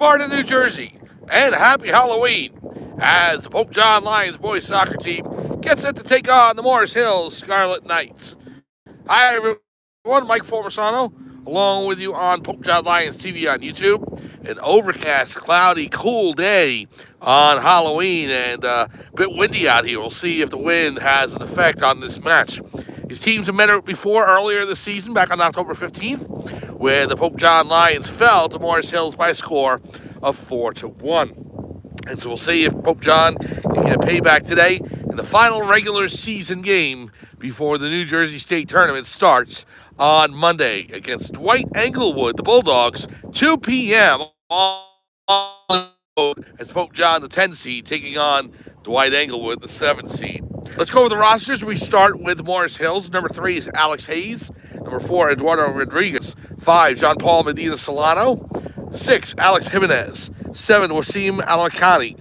Martin, New Jersey, and happy Halloween as the Pope John Lions boys soccer team gets set to take on the Morris Hills Scarlet Knights. Hi, everyone. Mike Formasano, along with you on Pope John Lions TV on YouTube. An overcast, cloudy, cool day on Halloween, and a bit windy out here. We'll see if the wind has an effect on this match. His teams have met before earlier this season, back on October 15th, where the Pope John Lions fell to Morris Hills by a score of 4-1. And so we'll see if Pope John can get a payback today in the final regular season game before the New Jersey State Tournament starts on Monday against Dwight Englewood, the Bulldogs, 2 p.m. on the road as Pope John, the 10 seed, taking on Dwight Englewood, the 7 seed. Let's go over the rosters. We start with Morris Hills. Number 3 is Alex Hayes. Number 4, Eduardo Rodriguez. 5, Jean Paul Medina Solano. 6, Alex Jimenez. 7, Wasim Alarcani.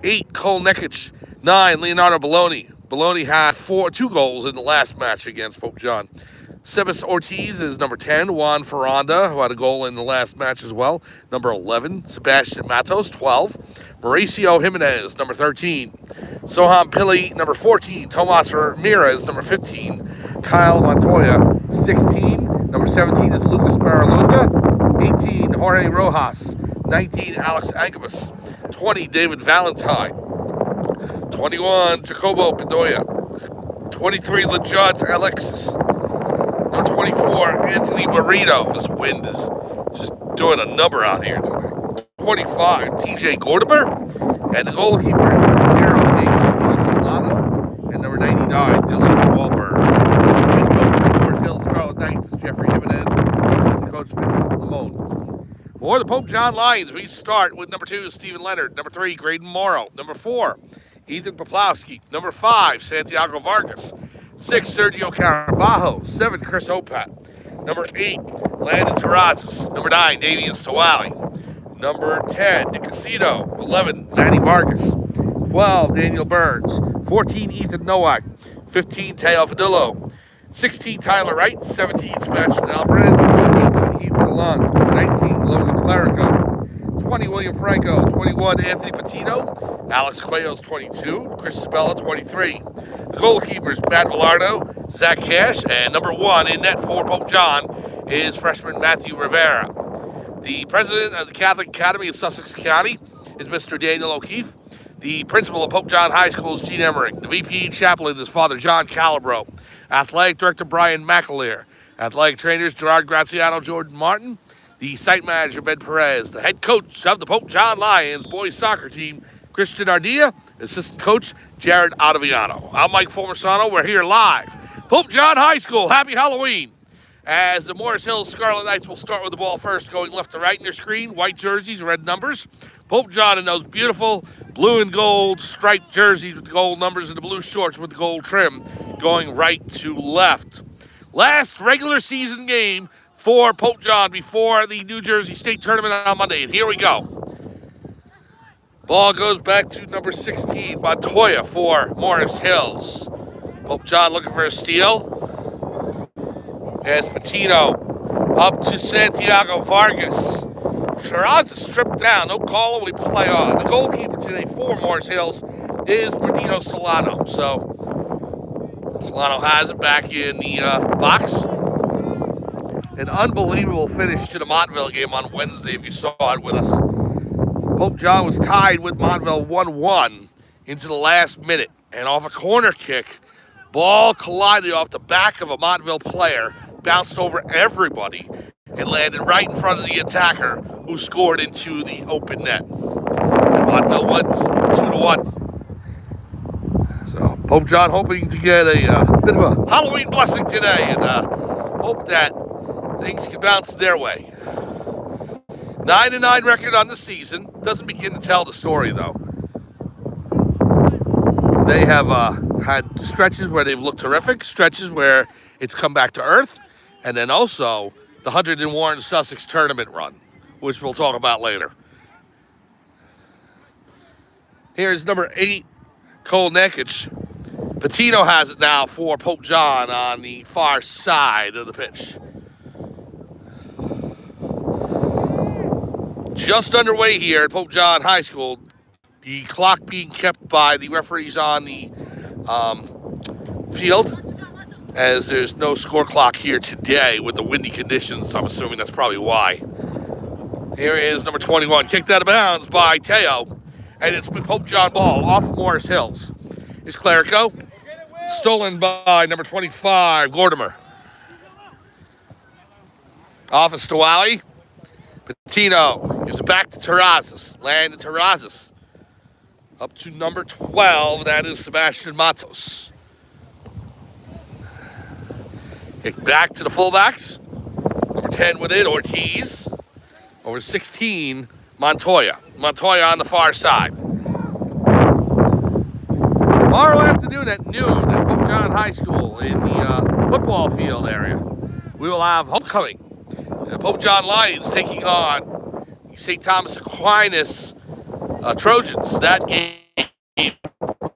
8, Cole Nekic. 9, Leonardo Bologna. Bologna had 2 goals in the last match against Pope John. Sebas Ortiz is number 10. Juan Ferranda, who had a goal in the last match as well. Number 11. Sebastian Matos, 12. Mauricio Jimenez, number 13. Soham Pili, number 14. Tomas Ramirez, number 15. Kyle Montoya, 16. Number 17 is Lucas Maralunda. 18, Jorge Rojas. 19, Alex Agabus. 20, David Valentine. 21, Jacobo Bedoya. 23, LeJohn Alexis. Number 24, Anthony Marino. This wind is just doing a number out here today. 25, TJ Gordimer. And the goalkeeper is number 0, Zane Solano. And number 99, Dylan Wahlberg. Head coach of the Morris Hills Scarlet Knights is Jeffrey Jimenez. Assistant coach Vincent Lamone. For the Pope John Lions, we start with number 2, Stephen Leonard. Number 3, Graydon Morrow. Number 4, Ethan Poplowski. Number 5, Santiago Vargas. 6, Sergio Carabajo. 7, Chris Opat. Number 8, Landon Terrazas. Number 9, Damian Stawali. Number 10, Nicasito. 11, Manny Vargas. 12, Daniel Burns. 14, Ethan Nowak. 15, Teo Fadillo. 16, Tyler Wright. 17, Sebastian Alvarez. 18, Heath Galan. 19, Logan Clarico. 20, William Franco. 21, Anthony Patino. Alex Cuellos, 22. Chris Sabella, 23. The goalkeepers, Matt Villardo, Zach Cash, and number 1 in net for Pope John is freshman Matthew Rivera. The president of the Catholic Academy of Sussex County is Mr. Daniel O'Keefe. The principal of Pope John High School is Gene Emmerich. The VP chaplain is Father John Calabro. Athletic director Brian McAleer. Athletic trainers Gerard Graziano, Jordan Martin. The site manager Ben Perez. The head coach of the Pope John Lions boys soccer team, Christian Ardilla. Assistant coach Jared Ottaviano. I'm Mike Formasano. We're here live. Pope John High School. Happy Halloween. As the Morris Hills Scarlet Knights will start with the ball first, going left to right in their screen. White jerseys, red numbers. Pope John in those beautiful blue and gold striped jerseys with the gold numbers and the blue shorts with the gold trim, going right to left. Last regular season game for Pope John before the New Jersey State Tournament on Monday. And here we go. Ball goes back to number 16, Montoya for Morris Hills. Pope John looking for a steal. As Patino up to Santiago Vargas. Terrazas stripped down. No call, and we play on. The goalkeeper today for Morris Hills is Bernardino Solano. So Solano has it back in the box. An unbelievable finish to the Montville game on Wednesday, if you saw it with us. Pope John was tied with Montville 1-1 into the last minute. And off a corner kick, ball collided off the back of a Montville player, bounced over everybody, and landed right in front of the attacker, who scored into the open net. And Montville wins 2-1. So Pope John hoping to get a bit of a Halloween blessing today, and hope that things can bounce their way. 9-9 record on the season. Doesn't begin to tell the story, though. They have had stretches where they've looked terrific, stretches where it's come back to earth, and then also the 100 and Warren Sussex tournament run, which we'll talk about later. Here's number 8, Cole Nekic. Patino has it now for Pope John on the far side of the pitch. Just underway here at Pope John High School. The clock being kept by the referees on the field, as there's no score clock here today with the windy conditions. I'm assuming that's probably why. Here is number 21, kicked out of bounds by Teo, and it's with Pope John ball off of Morris Hills. Here's Clerico, stolen by number 25, Gordimer. Off of Stawali. Patino gives it back to Terrazas. Landon Terrazas. Up to number 12, that is Sebastian Matos. Kick back to the fullbacks. Number 10 with it, Ortiz. Over 16, Montoya. Montoya on the far side. Tomorrow afternoon at noon at Pope John High School in the football field area, we will have homecoming. The Pope John Lions taking on the St. Thomas Aquinas Trojans. That game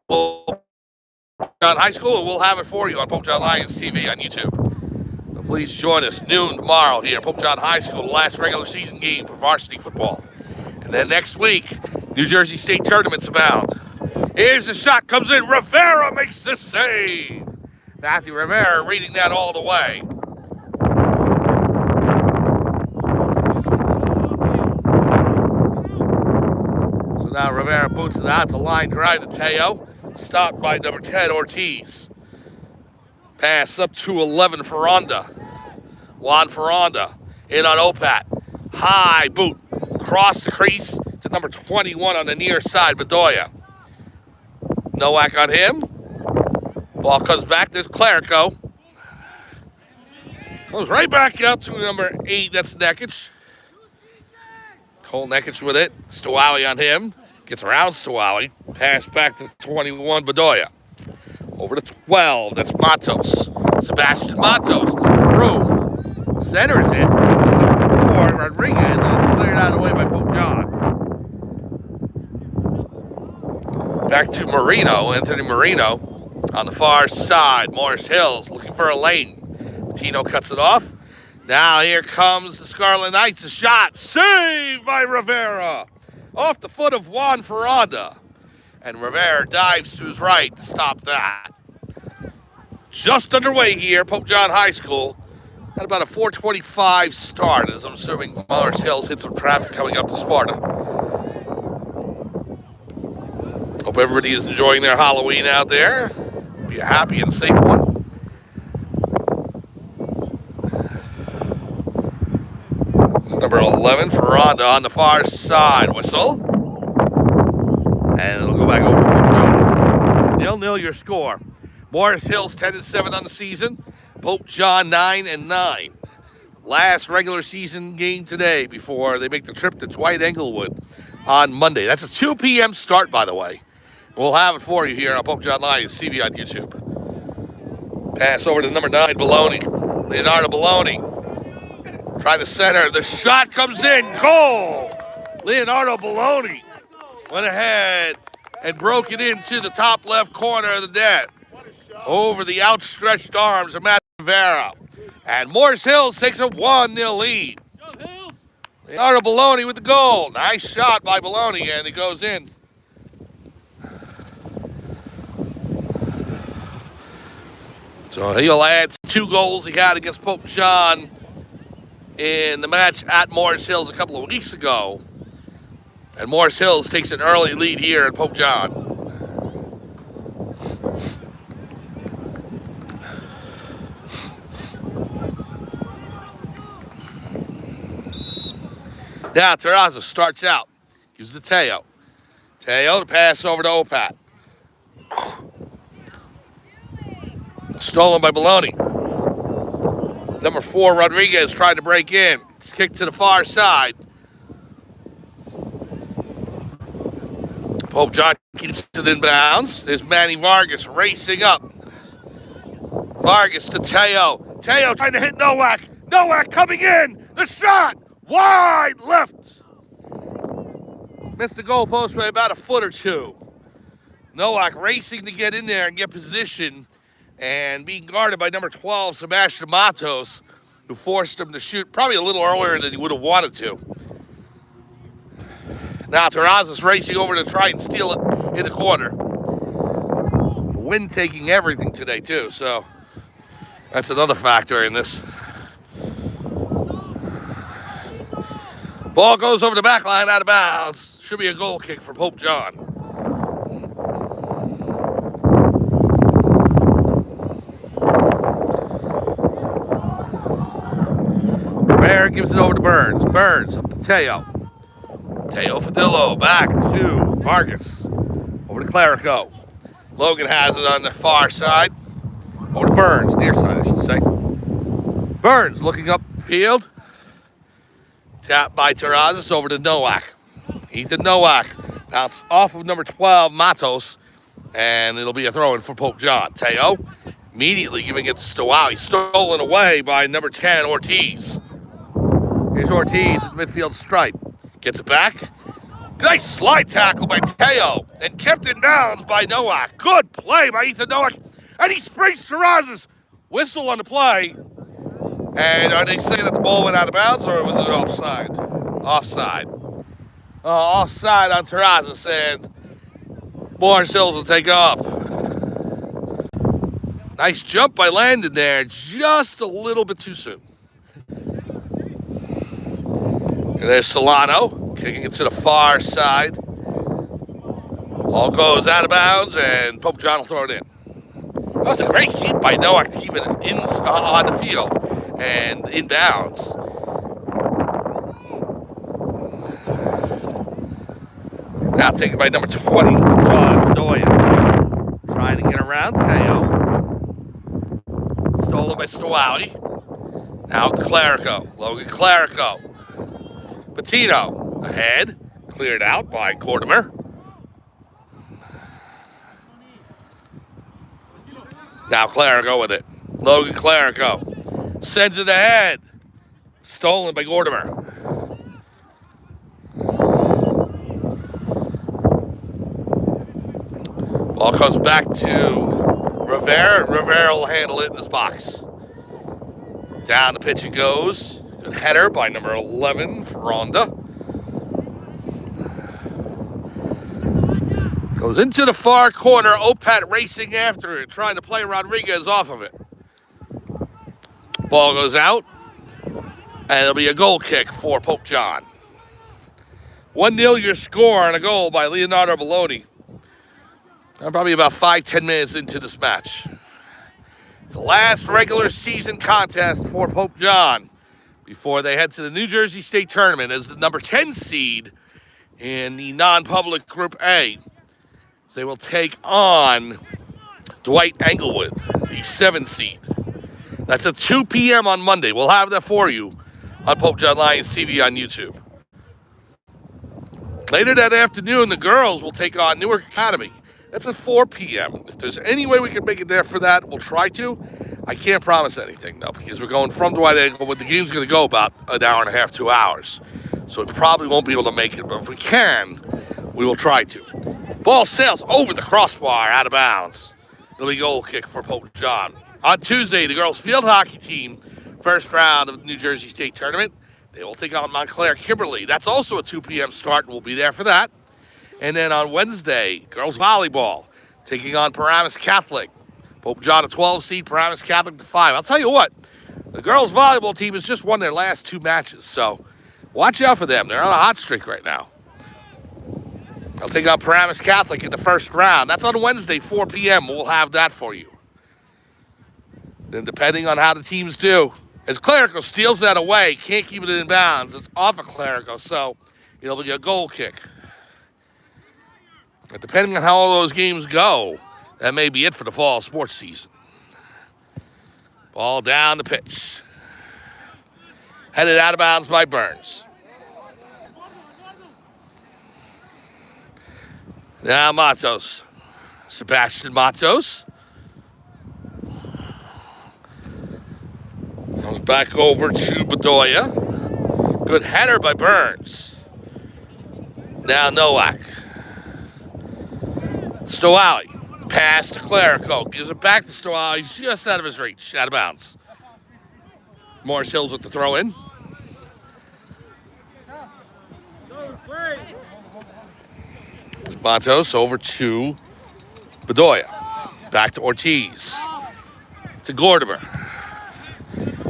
will John High School, and we'll have it for you on Pope John Lions TV on YouTube. So please join us noon tomorrow here at Pope John High School, the last regular season game for varsity football. And then next week, New Jersey State tournaments abound. Here's the shot, comes in, Rivera makes the save. Matthew Rivera reading that all the way. Now Rivera boots it out. It's a line drive to Teo. Stopped by number 10, Ortiz. Pass up to 11, Ferranda. Juan Ferranda in on Opat. High boot. Cross the crease to number 21 on the near side, Bedoya. Nowak on him. Ball comes back. There's Clerico. Goes right back out to number 8. That's Nekic. Cole Nekic with it. Stawali on him. Gets around Stawali. Pass back to 21, Bedoya. Over to 12. That's Matos. Sebastian Matos. Through. Centers it. Number 4, Rodriguez. And it's cleared out of the way by Pope John. Back to Marino. Anthony Marino on the far side. Morris Hills looking for a lane. Patino cuts it off. Now here comes the Scarlet Knights. A shot. Saved by Rivera. Off the foot of Juan Ferranda. And Rivera dives to his right to stop that. Just underway here, Pope John High School. At about a 4:25 start, as I'm assuming Morris Hills hit some traffic coming up to Sparta. Hope everybody is enjoying their Halloween out there. Be a happy and safe one. Number 11, Ferranda on the far side. Whistle. And it'll go back over to Pope John. 0-0 your score. Morris Hills 10-7 on the season. Pope John 9-9. Last regular season game today before they make the trip to Dwight Englewood on Monday. That's a 2 p.m. start, by the way. We'll have it for you here on Pope John Lions TV on YouTube. Pass over to number 9, Baloney. Leonardo Baloney. Trying to center. The shot comes in. Goal! Leonardo Baloney went ahead and broke it into the top left corner of the net. Over the outstretched arms of Matt Rivera. And Morris Hills takes a 1-0 lead. Leonardo Baloney with the goal. Nice shot by Baloney, and it goes in. So he'll add 2 goals he had against Pope John in the match at Morris Hills a couple of weeks ago. And Morris Hills takes an early lead here at Pope John. Now Terrazas starts out. Gives it to Teo. Teo to pass over to Opat. Stolen by Baloney. Number 4, Rodriguez trying to break in. It's kicked to the far side. Pope John keeps it in bounds. There's Manny Vargas racing up. Vargas to Teo. Teo trying to hit Nowak. Nowak coming in. The shot. Wide left. Missed the goalpost by about a foot or two. Nowak racing to get in there and get position. And being guarded by number 12, Sebastian Matos, who forced him to shoot probably a little earlier than he would have wanted to. Now Terrazas racing over to try and steal it in the corner. The wind taking everything today, too, so that's another factor in this. Ball goes over the back line, out of bounds. Should be a goal kick for Pope John. Rivera gives it over to Burns. Burns up to Teo. Teo Fadillo back to Vargas. Over to Clerico. Logan has it on the far side. Over to Burns, near side I should say. Burns looking up field. Tap by Terrazas over to Nowak. Ethan Nowak bounce off of number 12, Matos, and it'll be a throw-in for Pope John. Teo immediately giving it to Stowow. He's stolen away by number 10, Ortiz. Here's Ortiz at the midfield stripe. Gets it back. Nice slide tackle by Teo and kept in bounds by Nowak. Good play by Ethan Nowak. And he springs Terrazas. Whistle on the play. And are they saying that the ball went out of bounds or was it offside? Offside. Offside on Terrazas, and Morris Hills will take up. Nice jump by Landon there, just a little bit too soon. And there's Solano kicking it to the far side. Ball goes out of bounds, and Pope John will throw it in. That was a great keep by Nowak to keep it on the field and inbounds. Now taken by number 21, Bedoya. Trying to get around Teo. Stolen by Stowow. Now to Clerico. Logan Clerico. Patino ahead. Cleared out by Cordimer. Now Clerico with it. Logan Clerico sends it ahead. Stolen by Gordimer. Ball comes back to Rivera. Rivera will handle it in his box. Down the pitch it goes. Good header by number 11, Ferronda. Goes into the far corner. Opat racing after it, trying to play Rodriguez off of it. Ball goes out, and it'll be a goal kick for Pope John. 1-0 your score on a goal by Leonardo Belloni. I'm probably about 5-10 minutes into this match. It's the last regular season contest for Pope John before they head to the New Jersey State Tournament as the number 10 seed in the non-public Group A. So they will take on Dwight Englewood, the 7 seed. That's at 2 p.m. on Monday. We'll have that for you on Pope John Lions TV on YouTube. Later that afternoon, the girls will take on Newark Academy. That's at 4 p.m. If there's any way we can make it there for that, we'll try to. I can't promise anything, though, because we're going from Dwight Englewood. The game's going to go about an hour and a half, 2 hours. So we probably won't be able to make it, but if we can, we will try to. Ball sails over the crossbar, out of bounds. It'll be a goal kick for Pope John. On Tuesday, the girls' field hockey team, first round of the New Jersey State Tournament. They will take on Montclair Kimberly. That's also a 2 p.m. start, and we'll be there for that. And then on Wednesday, girls volleyball, taking on Paramus Catholic. Pope John, a 12 seed, Paramus Catholic, the 5. I'll tell you what, the girls volleyball team has just won their last 2 matches, so watch out for them. They're on a hot streak right now. They'll take on Paramus Catholic in the first round. That's on Wednesday, 4 p.m. We'll have that for you. Then depending on how the teams do, as Clerico steals that away, can't keep it in bounds. It's off of Clerico, so it'll be a goal kick. But depending on how all those games go, that may be it for the fall sports season. Ball down the pitch. Headed out of bounds by Burns. Now Matos. Sebastian Matos. Comes back over to Bedoya. Good header by Burns. Now Nowak. Stowow. Pass to Clerico. Gives it back to Stowow. He's just out of his reach. Out of bounds. Morris Hills with the throw in. Matos over to Bedoya. Back to Ortiz. To Gordimer.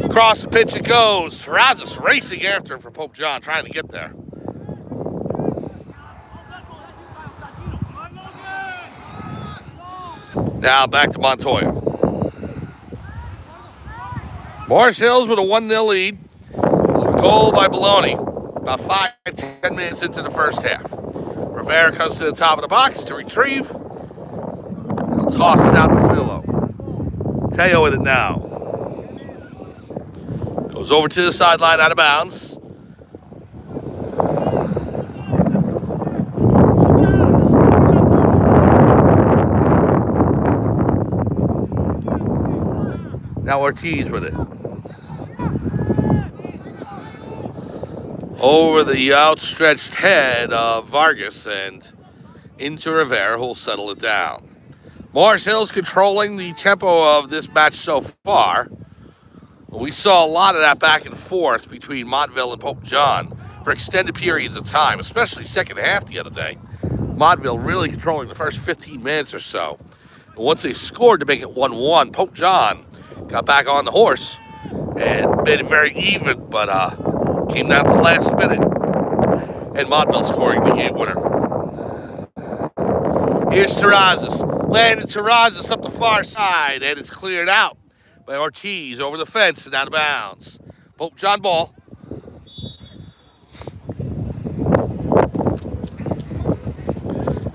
Across the pitch it goes. Terrazas racing after him for Pope John, trying to get there. Now back to Montoya. Morris Hills with a 1-0 lead. With a goal by Baloney. About 5-10 minutes into the first half. Rivera comes to the top of the box to retrieve. He'll toss it out to Fillo. Teo with it now. Goes over to the sideline, out of bounds. Now Ortiz with it. Over the outstretched head of Vargas and into Rivera, who'll settle it down. Morris Hills controlling the tempo of this match so far. We saw a lot of that back and forth between Montville and Pope John for extended periods of time, especially second half the other day. Montville really controlling the first 15 minutes or so. And once they scored to make it 1-1, Pope John got back on the horse and made it very even, but came down to the last minute. And Montville scoring the game winner. Here's Terrazas. Landed Terrazas up the far side, and it's cleared out by Ortiz over the fence and out of bounds. Pope John ball.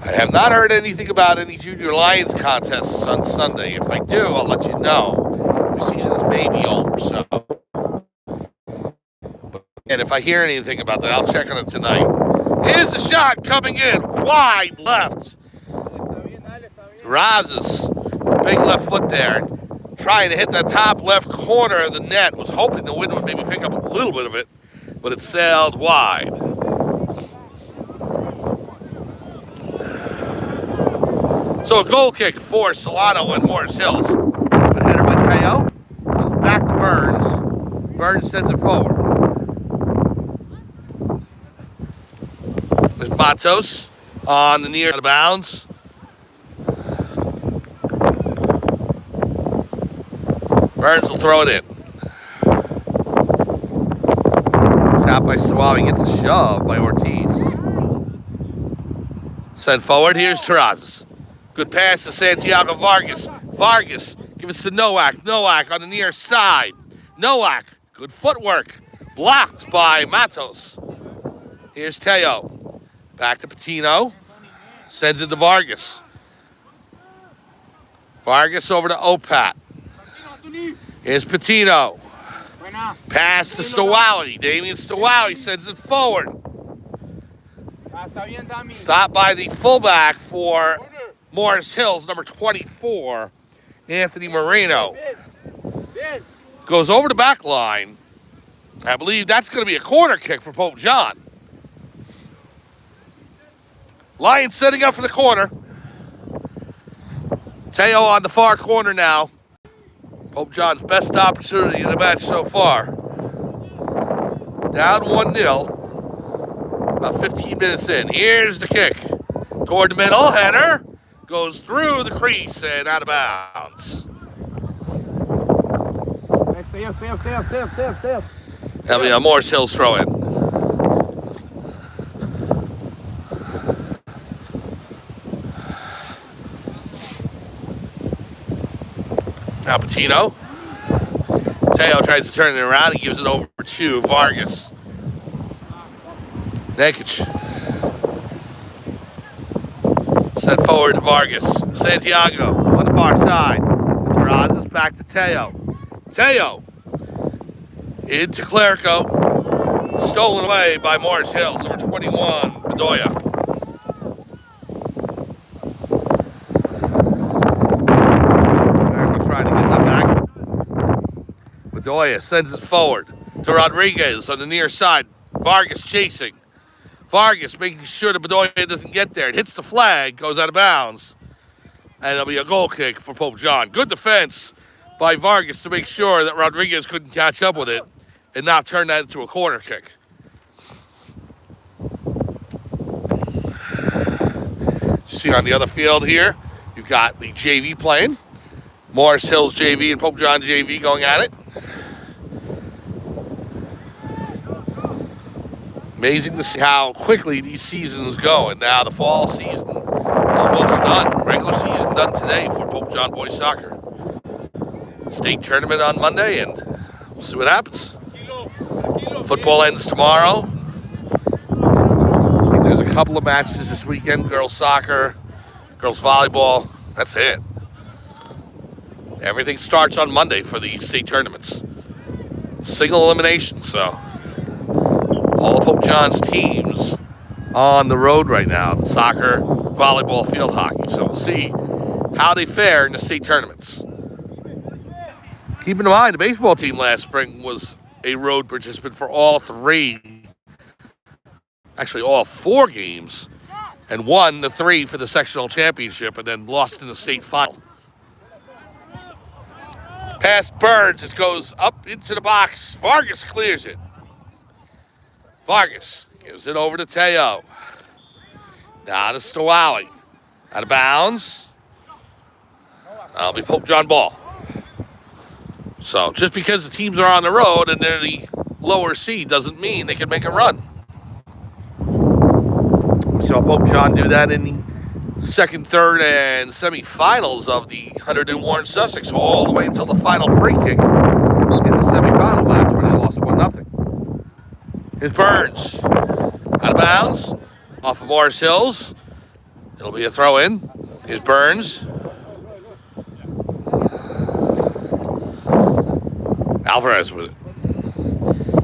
I have not heard anything about any Junior Lions contests on Sunday. If I do, I'll let you know. The seasons may be over, so. And if I hear anything about that, I'll check on it tonight. Here's the shot coming in. Wide left. Terrazas, big left foot there. Trying to hit that top left corner of the net. Was hoping the wind would maybe pick up a little bit of it, but it sailed wide. So a goal kick for Solano and Morris Hills. Good header by Teo. Goes back to Burns. Burns sends it forward. There's Matos on the near out of bounds. Burns will throw it in. Tap by Stawawi, gets a shove by Ortiz. Sent forward, here's Terrazas. Good pass to Santiago Vargas. Vargas gives it to Nowak. Nowak on the near side. Nowak, good footwork. Blocked by Matos. Here's Teo. Back to Patino. Sends it to Vargas. Vargas over to Opat. Here's Patino. Pass to Stawawi. Damian Stawawi sends it forward. Stopped by the fullback for Morris Hills, number 24, Anthony Moreno. Goes over the back line. I believe that's going to be a corner kick for Pope John. Lions setting up for the corner. Teo on the far corner now. Pope John's best opportunity in the match so far. Down 1-0. About 15 minutes in. Here's the kick. Toward the middle. Header. Goes through the crease and out of bounds. Stay up. That'll be a Morris Hills throw in. Now Patino. Teo tries to turn it around and gives it over to Vargas. Nekic. Sent forward to Vargas. Santiago on the far side. Terrazas back to Teo. Teo into Clerico. Stolen away by Morris Hills, number 21, Bedoya. Clerico trying to get that back. Bedoya sends it forward to Rodriguez on the near side. Vargas chasing. Vargas making sure that Bedoya doesn't get there. It hits the flag, goes out of bounds. And it'll be a goal kick for Pope John. Good defense by Vargas to make sure that Rodriguez couldn't catch up with it and not turn that into a corner kick. see on the other field here, you've got the JV playing. Morris Hills JV and Pope John JV going at it. Amazing to see how quickly these seasons go. And now the fall season almost done. Regular season done today for Pope John Boys Soccer. State tournament on Monday, and we'll see what happens. Football ends tomorrow. I think there's a couple of matches this weekend. Girls soccer, girls volleyball. That's it. Everything starts on Monday for the state tournaments. Single elimination, so all of Pope John's teams on the road right now. Soccer, volleyball, field hockey. So we'll see how they fare in the state tournaments. Keeping in mind, the baseball team last spring was a road participant for all three, actually all 4 games, and won the 3 for the sectional championship and then lost in the state final. Past Burns, it goes up into the box. Vargas clears it. Vargas gives it over to Teo. Now to Stowawi. Out of bounds. That'll be Pope John ball. So just because the teams are on the road and they're the lower seed doesn't mean they can make a run. We saw Pope John do that in the second, third, and semifinals of the 100 and Warren Sussex, all the way until the final free kick in the semifinal match where they lost 1-0. Here's Burns. Out of bounds. Off of Morris Hills. It'll be a throw in. Here's Burns. Alvarez with it.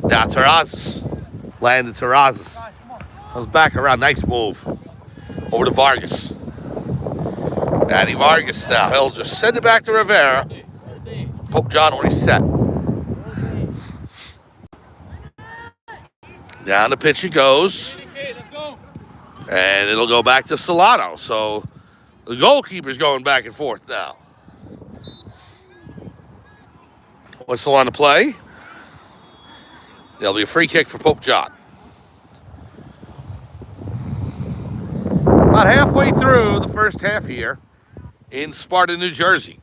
Now Terrazas. Landed Terrazas. Comes back around. Nice move. Over to Vargas. Danny Vargas now. He'll just send it back to Rivera. Pope John already set. Down the pitch it goes. And it'll go back to Solano. So the goalkeeper's going back and forth now. Whistle on the play. There'll be a free kick for Pope John. About halfway through the first half here in Sparta, New Jersey.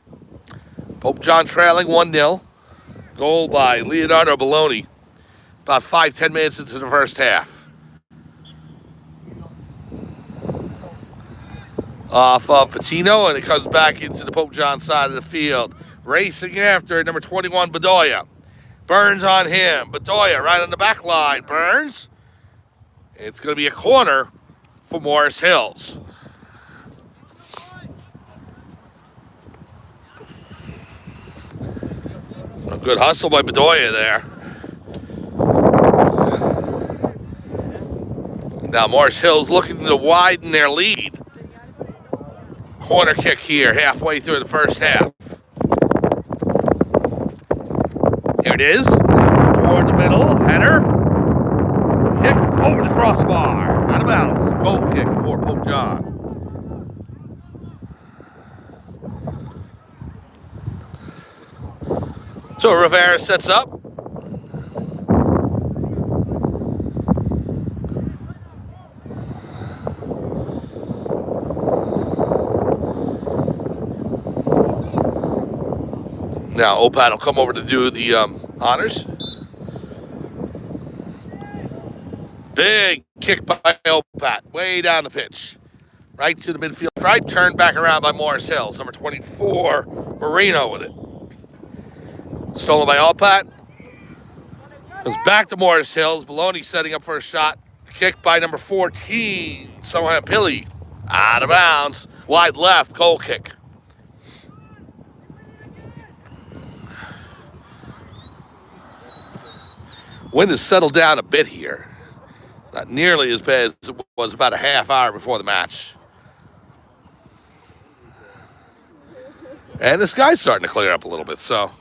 Pope John trailing 1-0. Goal by Leonardo Belloni. About 5-10 minutes into the first half. Off of Patino, and it comes back into the Pope John side of the field. Racing after number 21, Bedoya. Burns on him. Bedoya right on the back line. Burns. It's going to be a corner for Morris Hills. A good hustle by Bedoya there. Now Morris Hills looking to widen their lead. Corner kick here halfway through the first half. Here it is. Toward the middle. Header. Kick over the crossbar. Out of bounds. Goal kick for Pope John. So Rivera sets up. Now Opat will come over to do the honors. Big kick by Opat, way down the pitch. Right to the midfield stripe, turned back around by Morris Hills. Number 24, Marino with it. Stolen by Opat. Goes back to Morris Hills. Belloni setting up for a shot. Kick by number 14, Sohan Pili. Out of bounds. Wide left, goal kick. Wind has settled down a bit here. Not nearly as bad as it was about a half hour before the match. And the sky's starting to clear up a little bit, so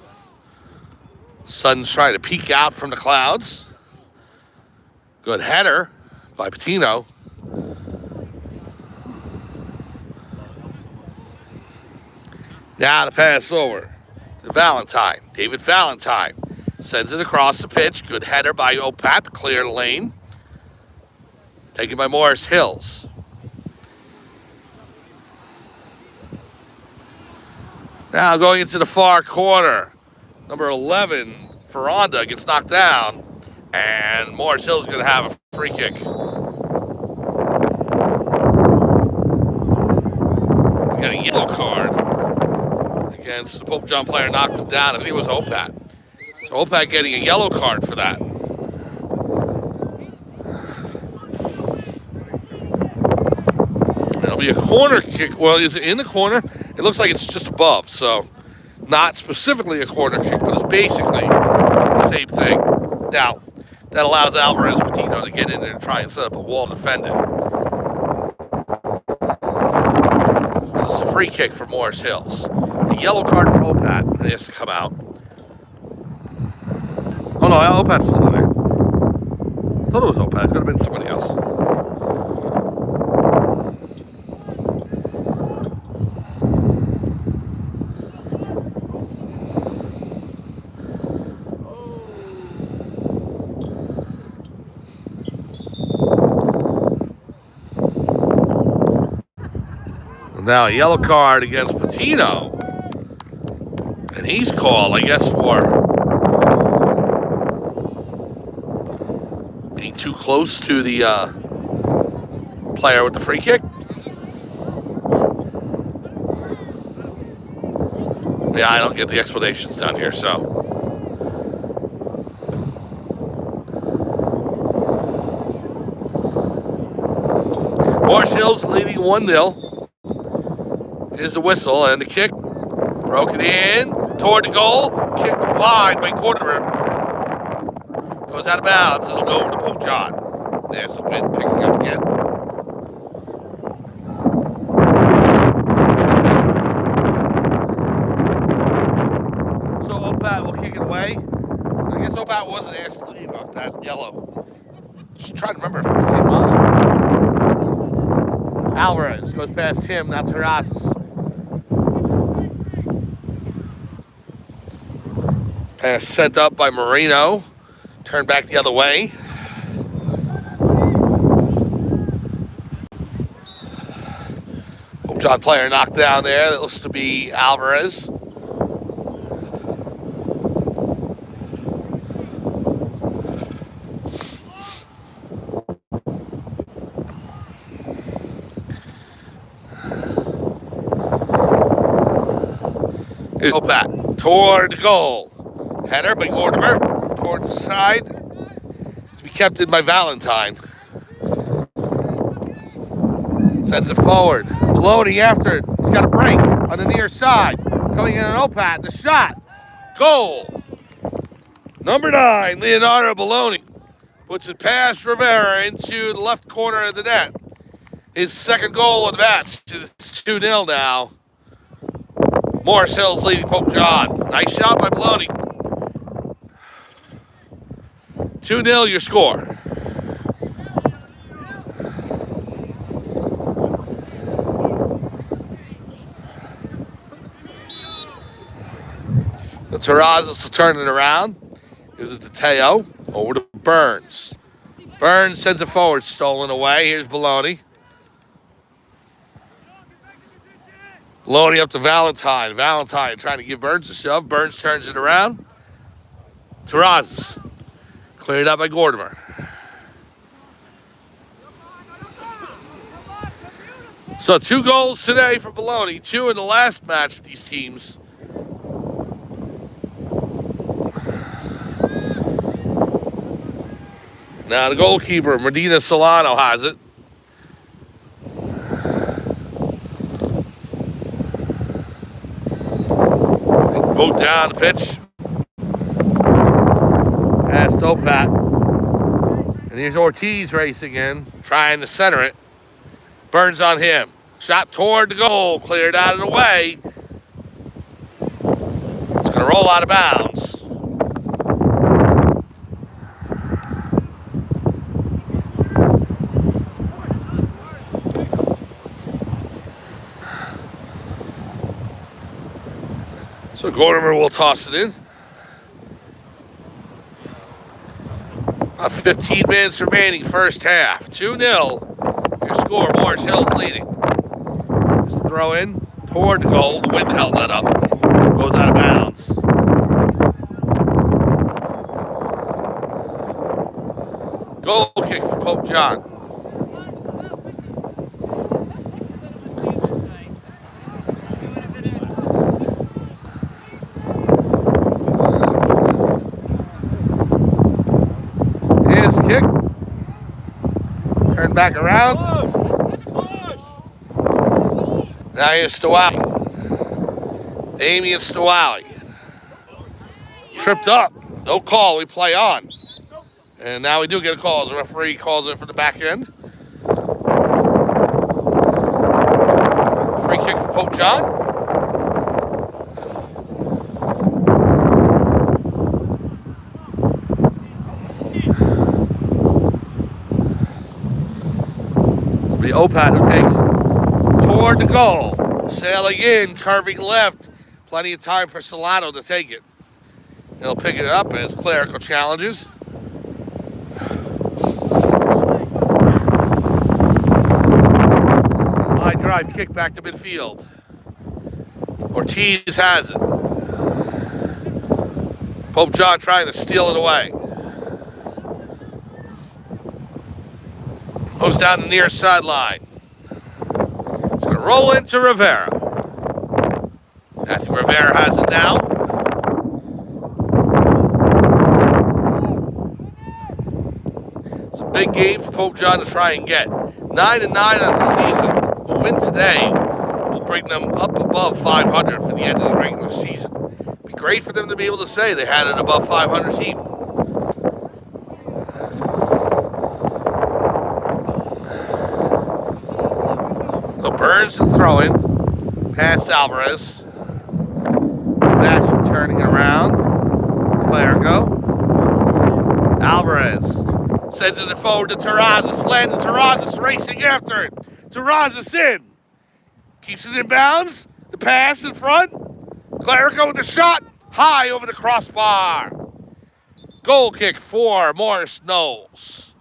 sun's trying to peek out from the clouds. Good header by Patino. Now the pass over to Valentine. David Valentine sends it across the pitch. Good header by Opat to clear the lane. Taken by Morris Hills. Now going into the far corner. Number 11, Ferranda, gets knocked down. And Morris Hill's going to have a free kick. We got a yellow card against the Pope John player, knocked him down. I think it was Opat. So Opat getting a yellow card for that. It'll be a corner kick. Well, is it in the corner? It looks like it's just above, so not specifically a corner kick, but it's basically the same thing. Now, that allows Alvarez Patino to get in there and try and set up a wall and defend it. So it's a free kick for Morris Hills. A yellow card for Opat. He has to come out. Oh no, Opat's still in there. I thought it was Opat. It could have been somebody else. Now a yellow card against Patino. And he's called, I guess, for being too close to the player with the free kick. Yeah, I don't get the explanations down here, so. Morris Hills leading 1-0. Here's the whistle and the kick. Broken in toward the goal. Kicked wide by Cordemer. Goes out of bounds. It'll go over to Pope John. There's the wind picking up again. So Opat will kick it away. I guess Opat wasn't asked to leave off that yellow. Just trying to remember if it was him on it. Alvarez goes past him. Now Terrazas. Pass sent up by Marino. Turned back the other way. Pope John player knocked down there. That looks to be Alvarez. Here's Opat toward the goal. Header by Gordimer towards the side. To be kept in by Valentine. Sends it forward. Maloney after it. He's got a break on the near side. Coming in on Opat. The shot. Goal. Number 9, Leonardo Baloney. Puts it past Rivera into the left corner of the net. His second goal of the match. It's 2-0 now. Morris Hills leading Pope John. Nice shot by Baloney. 2-0 your score. The Terrazas will turn it around. Here's it to Teo. Over to Burns. Burns sends it forward. Stolen away. Here's Baloney. Baloney up to Valentine. Valentine trying to give Burns a shove. Burns turns it around. Terrazas. Cleared out by Gordimer. So 2 goals today for Baloney. 2 in the last match with these teams. Now the goalkeeper, Medina Solano, has it. Boat down the pitch. Past Opat. And here's Ortiz racing in, trying to center it. Burns on him. Shot toward the goal, cleared out of the way. It's going to roll out of bounds. So Gordimer will toss it in. About 15 minutes remaining, first half. 2-0. Your score, Morris Hills leading. Just throw in toward the goal. The wind held that up. Goes out of bounds. Goal kick for Pope John. Here's the kick. Turn back around. Now here's Stawali. Damian Stawali. Tripped up. No call. We play on. And now we do get a call as the referee calls it for the back end. Free kick for Pope John. It'll be Opat who takes it toward the goal. Sailing in, curving left. Plenty of time for Solano to take it. He'll pick it up as Clerical challenges. High drive kick back to midfield. Ortiz has it. Pope John trying to steal it away. Goes down the near sideline. It's going to roll into Rivera. Matthew Rivera has it now. It's a big game for Pope John to try and get. 9-9 on the season. A win today will bring them up above 500 for the end of the regular season. It'd be great for them to be able to say they had an above 500 team. So Burns to throw in. Past Alvarez. That's turning around. Clerico. Alvarez sends it forward to Terrazas. Landon Terrazas racing after it. Terrazas in. Keeps it in bounds. The pass in front. Clerico with the shot. High over the crossbar. Goal kick for Morris Knowles.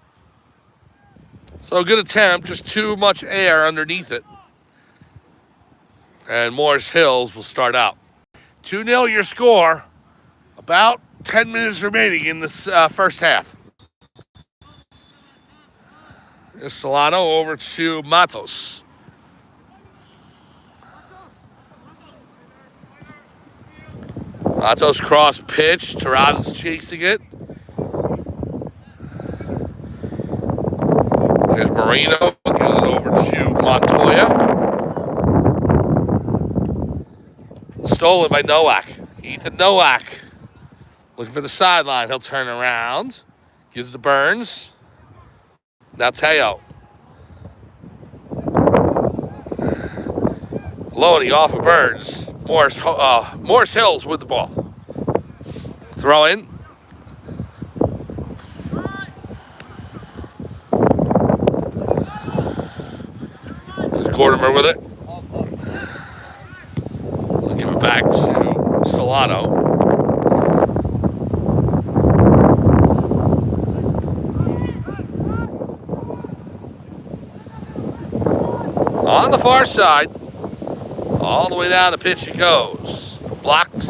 So a good attempt. Just too much air underneath it. And Morris Hills will start out. 2-0 your score. About 10 minutes remaining in this first half. Here's Solano over to Matos. Matos cross pitch. Terrazas chasing it. There's Marino. Gives it over to Montoya. Stolen by Nowak. Ethan Nowak. Looking for the sideline. He'll turn around. Gives it to Burns. Now Teo. Loney off of Burns. Morris Hills with the ball. Throw in. There's Gordimer with it. We'll give it back to Solano. On the far side, all the way down the pitch it goes. Blocked,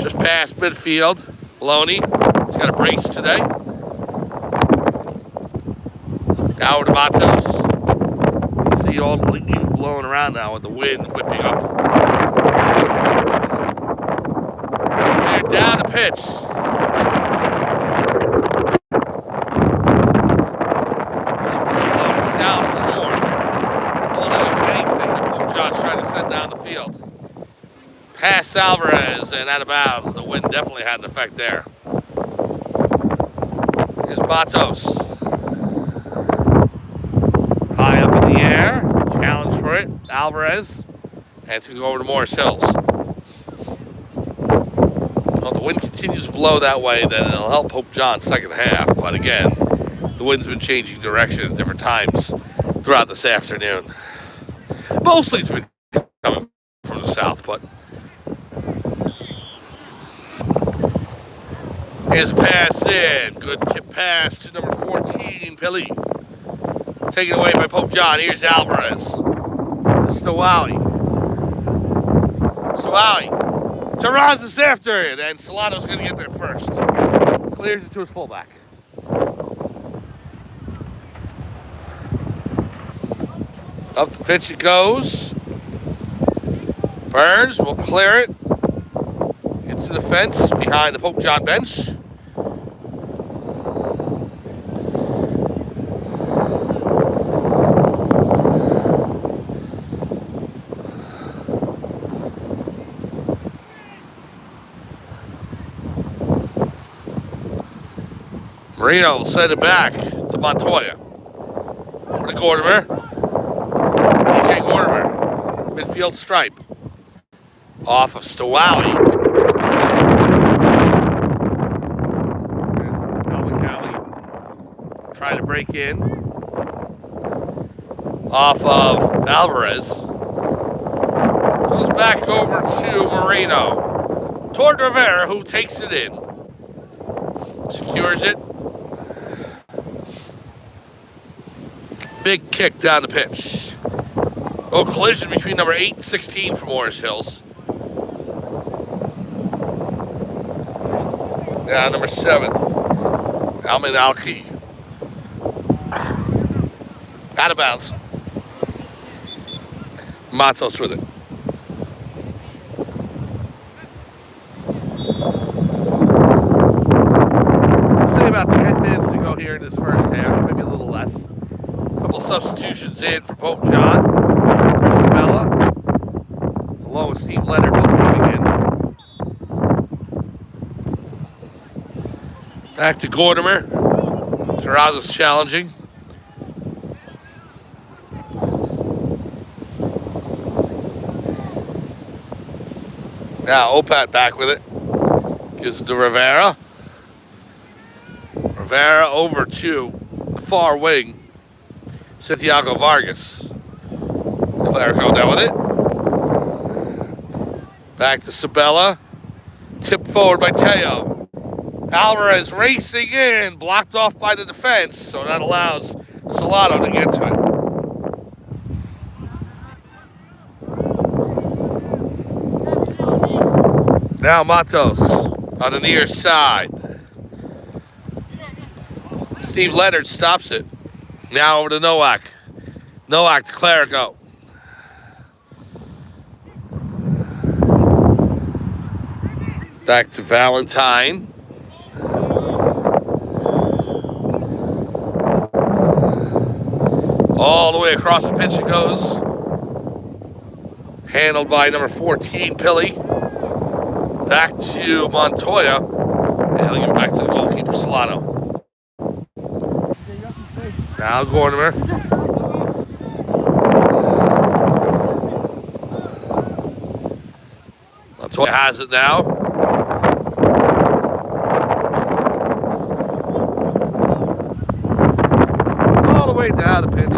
just past midfield. Loney, he's got a brace today. Howard Matos. See all the leaves blowing around now with the wind whipping up. They're down the pitch. South to north. Holding up anything that Pope John's trying to send down the field. Past Alvarez and out of bounds. The wind definitely had an effect there. Here's Matos. High up in the air. Challenge for it. Alvarez. And it's going to go over to Morris Hills. Well, if the wind continues to blow that way, then it'll help Pope John's second half. But again, the wind's been changing direction at different times throughout this afternoon. Mostly it's been coming from the south, but his pass in. Good tip pass to number 14, Pili. Taken away by Pope John. Here's Alvarez. Stawali. Stawali. Terrazas after it, and Solano's going to get there first. Clears it to his fullback. Up the pitch it goes. Burns will clear it into the fence behind the Pope John bench. Marino will send it back to Montoya. For the Gordimer. DJ Gordimer. Midfield stripe. Off of Stawali. There's Almacali. Trying to break in. Off of Alvarez. Goes back over to Marino. Toward Rivera, who takes it in. Secures it. Big kick down the pitch. Oh, collision between number 8 and 16 for Morris Hills. Yeah, number 7. Almin Alki. Out of bounds. Matos with it. I'll say about 10 minutes to go here in this first half, maybe a little less. Couple substitutions in for Pope John. Chris Bella, along with Steve Leonard, both coming in. Back to Gordimer. Terrazas challenging. Now Opat back with it. Gives it to Rivera. Rivera over to the far wing. Santiago Vargas. Clerico down with it. Back to Sabella. Tipped forward by Teo. Alvarez racing in. Blocked off by the defense. So that allows Solano to get to it. Now Matos on the near side. Steve Leonard stops it. Now over to Nowak. Nowak to Clerico. Back to Valentine. All the way across the pitch it goes. Handled by number 14, Pilly. Back to Montoya. And he'll give it back to the goalkeeper, Solano. Now Gordimer. Montoya has it now. All the way down the pitch.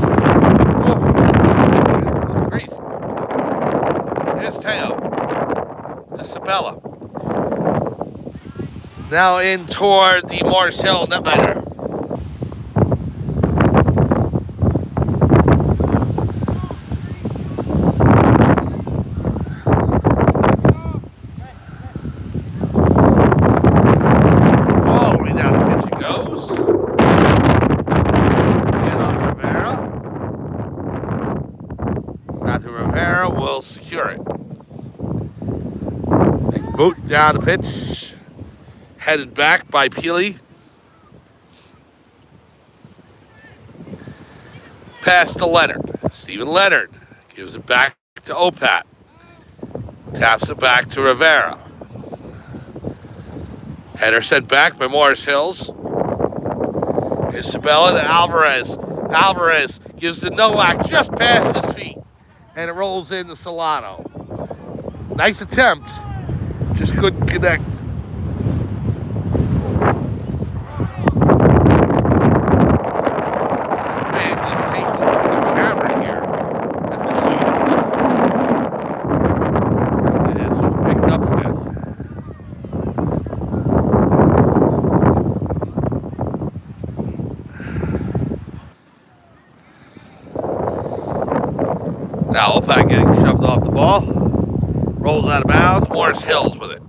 Oh, it's crazy. Here's Teo. To Sabella. Now in toward the Morris Hill netminder. All the way down the pitch it goes. And on Rivera. Matthew Rivera will secure it. Big boot down the pitch. Headed back by Peely. Pass to Leonard. Stephen Leonard gives it back to Opat. Taps it back to Rivera. Header sent back by Morris Hills. Isabella to Alvarez. Alvarez gives to Nowak just past his feet. And it rolls into Solano. Nice attempt. Just couldn't connect. Now Opak getting shoved off the ball. Rolls out of bounds. Morris Hills with it.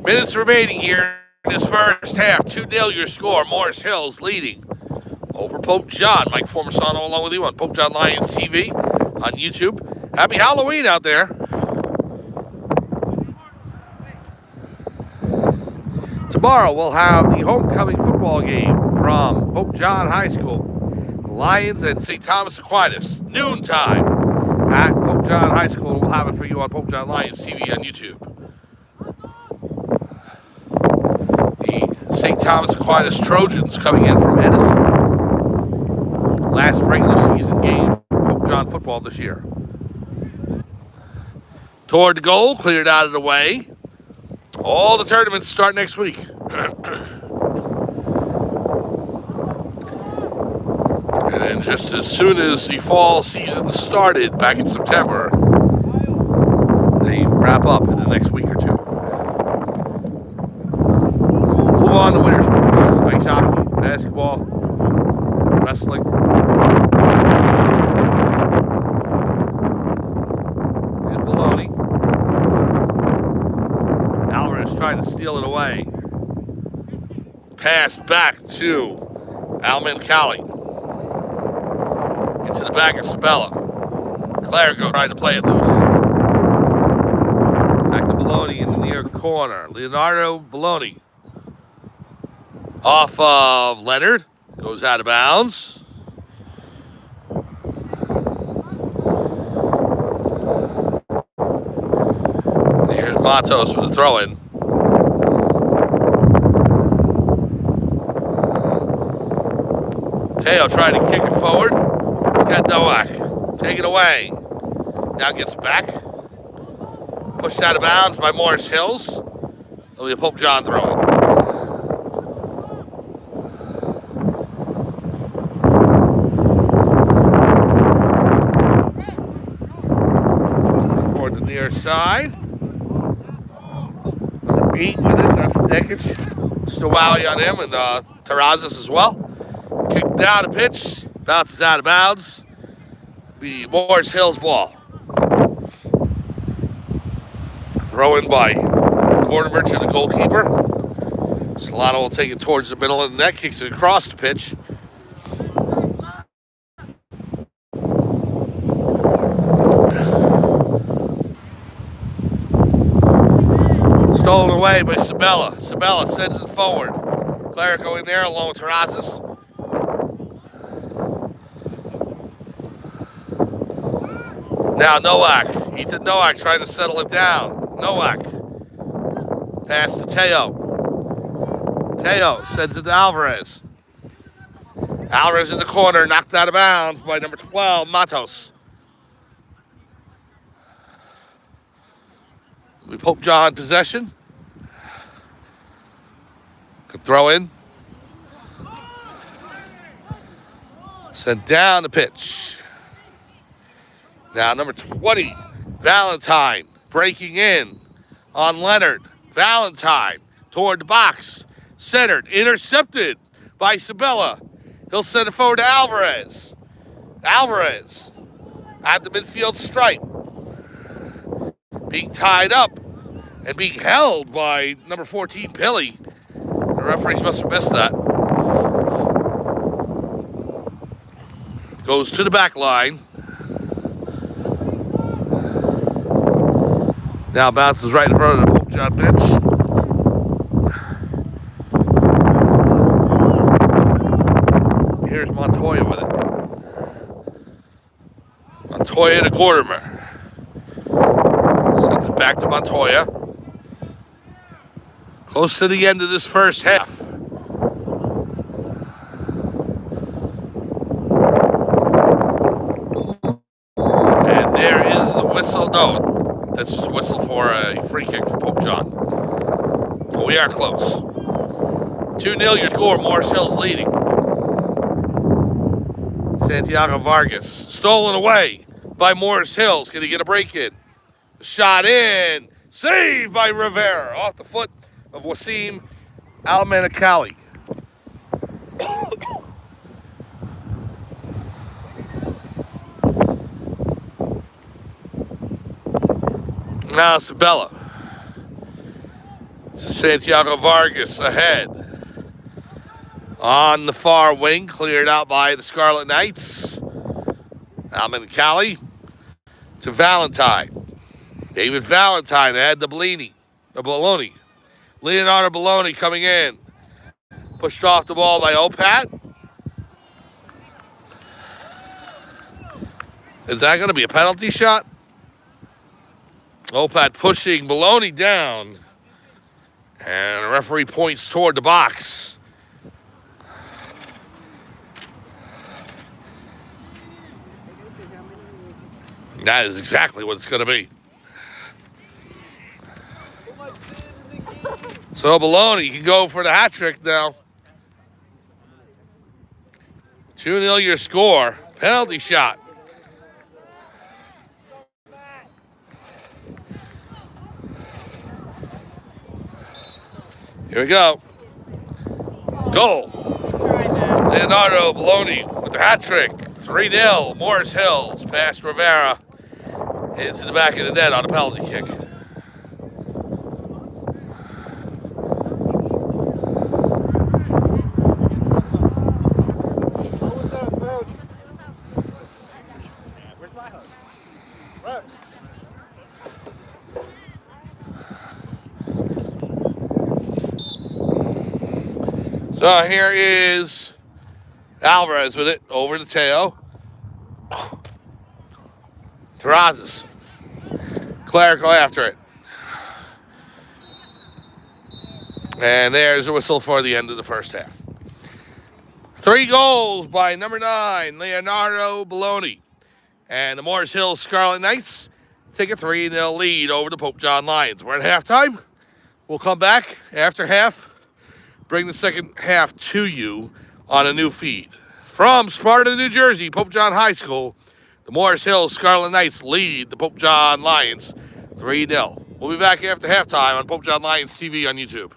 Minutes remaining here in this first half. 2-0 your score. Morris Hills leading over Pope John. Mike Formasano along with you on Pope John Lions TV on YouTube. Happy Halloween out there. Tomorrow we'll have the homecoming football game from Pope John High School. The Lions and St. Thomas Aquinas, noontime at Pope John High School. We'll have it for you on Pope John Lions TV on YouTube. The St. Thomas Aquinas Trojans coming in from Edison. Last regular season game for Pope John football this year. Toward the goal, cleared out of the way. All the tournaments start next week. And then just as soon as the fall season started back in September, they wrap up in the next week or two. We'll move on to winter sports. Ice hockey, basketball, wrestling. Here's Baloney. Alvarez trying to steal it away. Pass back to Almancali. Into the back of Sabella. Clerico trying to play it loose. Back to Baloney in the near corner. Leonardo Baloney. Off of Leonard. Goes out of bounds. Here's Matos for the throw-in. Teo trying to kick it forward. He's got Nowak. Take it away. Now gets back. Pushed out of bounds by Morris Hills. It'll be a Pope John throw-in. Toward the near side. Number 8 with it. That's Nekic. Stowally on him and Terrazas as well. Kicked down the pitch. Bounces out of bounds. Be Morris Hills ball. Throw in by Mortimer to the goalkeeper. Solano will take it towards the middle of the net. Kicks it across the pitch. Stolen away by Sabella. Sabella sends it forward. Clerico in there along with Terrazas. Now Nowak. Ethan Nowak trying to settle it down. Nowak. Pass to Teo. Teo sends it to Alvarez. Alvarez in the corner, knocked out of bounds by number 12, Matos. We Pope John possession. Could throw in. Sent down the pitch. Now number 20, Valentine, breaking in on Leonard. Valentine toward the box. Centered, intercepted by Sabella. He'll send it forward to Alvarez. Alvarez at the midfield stripe. Being tied up and being held by number 14, Billy. The referees must have missed that. Goes to the back line. Now bounces right in front of the Pope John bench. Here's Montoya with it. Montoya to Gordimer. Sends it back to Montoya. Close to the end of this first half. And there is the whistle. No. That's just a whistle for a free kick for Pope John. But we are close. 2-0 your score. Morris Hills leading. Santiago Vargas. Stolen away by Morris Hills. Can he get a break in? Shot in. Saved by Rivera. Off the foot of Wasim Almancali. Now Sabella. Santiago Vargas ahead. On the far wing, cleared out by the Scarlet Knights. Alman Cali to Valentine. David Valentine ahead to Bellini. Bologna. Leonardo Bologna coming in. Pushed off the ball by Opat. Is that going to be a penalty shot? Opat pushing Bologna down. And the referee points toward the box. That is exactly what it's going to be. So Bologna can go for the hat trick now. 2-0 your score. Penalty shot. Here we go. Goal. Leonardo Bologna with the hat trick. 3-0. Morris Hills past Rivera into the back of the net on a penalty kick. So here is Alvarez with it over to Teo. Terrazas. Clerico after it. And there's a whistle for the end of the first half. 3 goals by number 9, Leonardo Bologna. And the Morris Hills Scarlet Knights take a 3-0 lead over the Pope John Lions. We're at halftime. We'll come back after half. Bring the second half to you on a new feed. From Sparta, New Jersey, Pope John High School, the Morris Hills Scarlet Knights lead the Pope John Lions 3-0. We'll be back after halftime on Pope John Lions TV on YouTube.